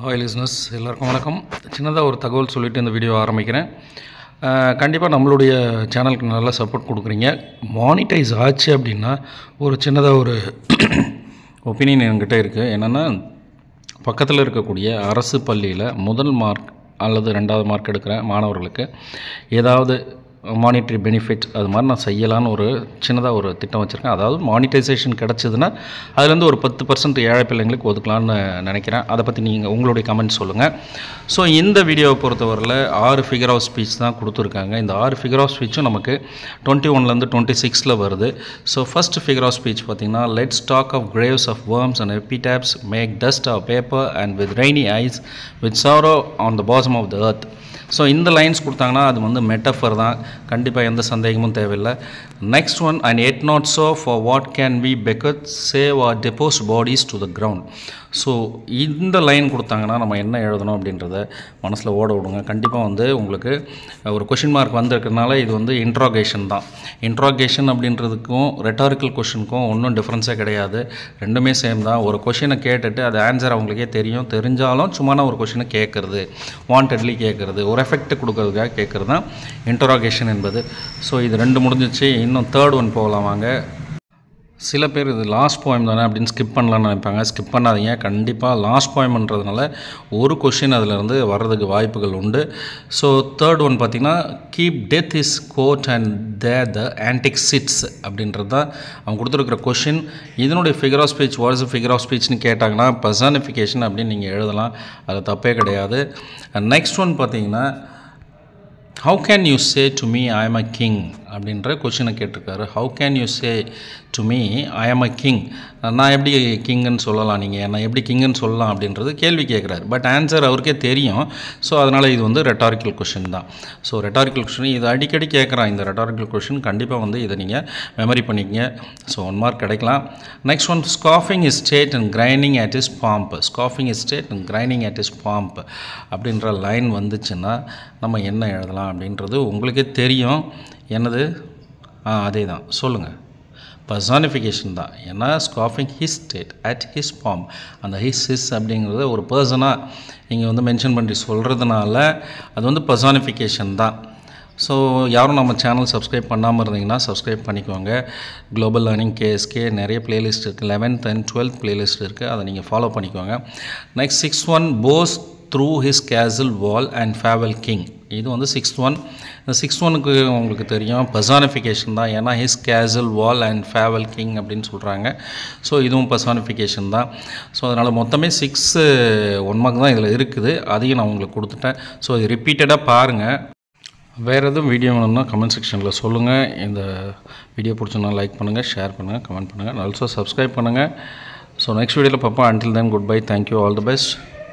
Hi listeners எல்லாருக்கும் வணக்கம். சின்னதாக ஒரு தகவல் சொல்லிவிட்டு இந்த வீடியோ ஆரம்பிக்கிறேன். கண்டிப்பாக நம்மளுடைய சேனலுக்கு நல்லா சப்போர்ட் கொடுக்குறீங்க. மானிட்டைஸ் ஆச்சு அப்படின்னா ஒரு சின்னதாக ஒரு ஒப்பீனியன் என்கிட்ட இருக்குது. என்னென்னா, பக்கத்தில் இருக்கக்கூடிய அரசு பள்ளியில் முதல் மார்க் அல்லது 2வது மார்க் எடுக்கிற மாணவர்களுக்கு ஏதாவது மானிட்டரி பெனிஃபிட் அது மாதிரி நான் செய்யலான்னு ஒரு சின்னதாக ஒரு திட்டம் வச்சுருக்கேன். அதாவது மானிட்டைசேஷன் கிடச்சிதுன்னா அதுலேருந்து ஒரு 10% ஏழை பிள்ளைங்களுக்கு ஒதுக்கலான்னு நினைக்கிறேன். அதை பற்றி நீங்கள் உங்களுடைய கமெண்ட் சொல்லுங்கள். ஸோ இந்த வீடியோவை பொறுத்தவரையில் 6 ஃபிகர் ஆஃப் ஸ்பீச் தான் கொடுத்துருக்காங்க. இந்த 6 ஃபிகர் ஆஃப் ஸ்பீச்சும் நமக்கு 21லேருந்து 26 வருது. So first figure of speech பார்த்திங்கன்னா, let's talk of graves of worms and epitaphs make dust of paper and with rainy eyes with sorrow on the bosom of the earth. So இந்த lines கொடுத்தாங்கன்னா அது வந்து metaphor தான், கண்டிப்பாக எந்த சந்தேகமும் தேவையில்லை. Next one, and yet not so for what can we bequeath save our deposed bodies to the ground. So இந்த லைன் கொடுத்தாங்கன்னா நம்ம என்ன எழுதணும் அப்படின்றத மனசில் ஓட விடுங்க. கண்டிப்பாக வந்து உங்களுக்கு ஒரு கொஷின் மார்க் வந்திருக்கிறதுனால இது வந்து இன்ட்ராகேஷன் தான். இன்ட்ராகேஷன் அப்படின்றதுக்கும் ரெட்டாரிக்கல் கொஷினுக்கும் ஒன்றும் டிஃப்ரென்ஸே கிடையாது, ரெண்டுமே சேம் தான். ஒரு கொஷினை கேட்டுட்டு அது ஆன்சர் அவங்களுக்கே தெரிஞ்சாலும் சும்மா ஒரு கொஷினை கேட்குறது, வாண்டட்லி கேட்குறது, ஒரு எஃபெக்ட் கொடுக்கறதுக்காக கேட்குறது தான் இன்ட்ராகேஷன் என்பது. ஸோ இது 2 முடிஞ்சிச்சு. இன்னும் 3rd ஒன் போகலாம் வாங்க. சில பேர் இது லாஸ்ட் போயம் தானே அப்படின்னு ஸ்கிப் பண்ணலான்னு நினைப்பாங்க. ஸ்கிப் பண்ணாதீங்க. கண்டிப்பாக லாஸ்ட் போயம்ன்றதுனால ஒரு கொஷின் அதிலேருந்து வர்றதுக்கு வாய்ப்புகள் உண்டு. ஸோ 3rd ஒன் பார்த்திங்கன்னா, keep death is court and there the antic sits அப்படின்றது தான் அவங்க கொடுத்துருக்குற கொஷின். இதனுடைய figure of speech, what is figure of ஸ்பீச்னு கேட்டாங்கன்னா பர்சானிஃபிகேஷன் அப்படின்னு நீங்கள் எழுதலாம், அது தப்பே கிடையாது. நெக்ஸ்ட் ஒன் பார்த்திங்கன்னா, how can you say to me I am a king அப்படின்ற கொஷினை கேட்டிருக்காரு. How can you say to me I am a king, நான் எப்படி கிங்குன்னு சொல்லலாம், நீங்கள் நான் எப்படி கிங்குன்னு சொல்லலாம் அப்படின்றது கேள்வி கேட்குறாரு. பட் ஆன்சர் அவருக்கே தெரியும். ஸோ அதனால் இது வந்து ரெட்டாரிக்கல் கொஷின் தான். ஸோ ரெட்டாரிக்கல் கொஷின் இது அடிக்கடி கேட்குறான். இந்த ரெட்டாரிக்கல் கொஷின் கண்டிப்பாக வந்து இதை நீங்கள் மெமரி பண்ணிக்கங்க. ஸோ 1 மார்க் கிடைக்கலாம். Next one, scoffing is state and grinding at is pomp. Scoffing is state and grinding at is pomp அப்படின்ற லைன் வந்துச்சுன்னா நம்ம என்ன எழுதலாம் அப்படின்றது உங்களுக்கே தெரியும். என்னது? அதே தான், சொல்லுங்கள். பர்சானிஃபிகேஷன் தான். ஏன்னா scoffing his state at his pomp, அந்த ஹிஸ் அப்படிங்கிறத ஒரு பர்சனாக நீங்கள் வந்து மென்ஷன் பண்ணி சொல்கிறதுனால அது வந்து பர்சானிஃபிகேஷன் தான். ஸோ யாரும் நம்ம சேனல் சப்ஸ்கிரைப் பண்ணாமல் இருந்தீங்கன்னா சப்ஸ்கிரைப் பண்ணிக்கோங்க. குளோபல் லேர்னிங் கேஎஸ்கே நிறைய பிளேலிஸ்ட் இருக்குது, 11th and 12th பிளேலிஸ்ட் இருக்குது, அதை நீங்கள் ஃபாலோ பண்ணிக்கோங்க. Next 6th one, bores through his castle wall and farewell king. இது வந்து 6th ஒன். இந்த 6th ஒனுக்கு உங்களுக்கு தெரியும் பர்சானிஃபிகேஷன் தான். ஏன்னா his castle wall and farewell king அப்படின்னு சொல்கிறாங்க. ஸோ இதுவும் பர்சானிஃபிகேஷன் தான். ஸோ அதனால் மொத்தமே 6 1 மார்க் தான் இதில் இருக்குது. அதையும் நான் உங்களுக்கு கொடுத்துட்டேன். ஸோ இது ரிப்பீட்டடாக பாருங்கள். வேறு எதுவும் வீடியோ வேணும்னா கமெண்ட் செக்ஷனில் சொல்லுங்கள். இந்த வீடியோ பிடிச்சோன்னா லைக் பண்ணுங்கள், ஷேர் பண்ணுங்கள், கமெண்ட் பண்ணுங்கள், ஆல்சோ சப்ஸ்கிரைப் பண்ணுங்கள். ஸோ நெக்ஸ்ட் வீடியோவில் பார்ப்போம். Until then good bye, thank you, all the best.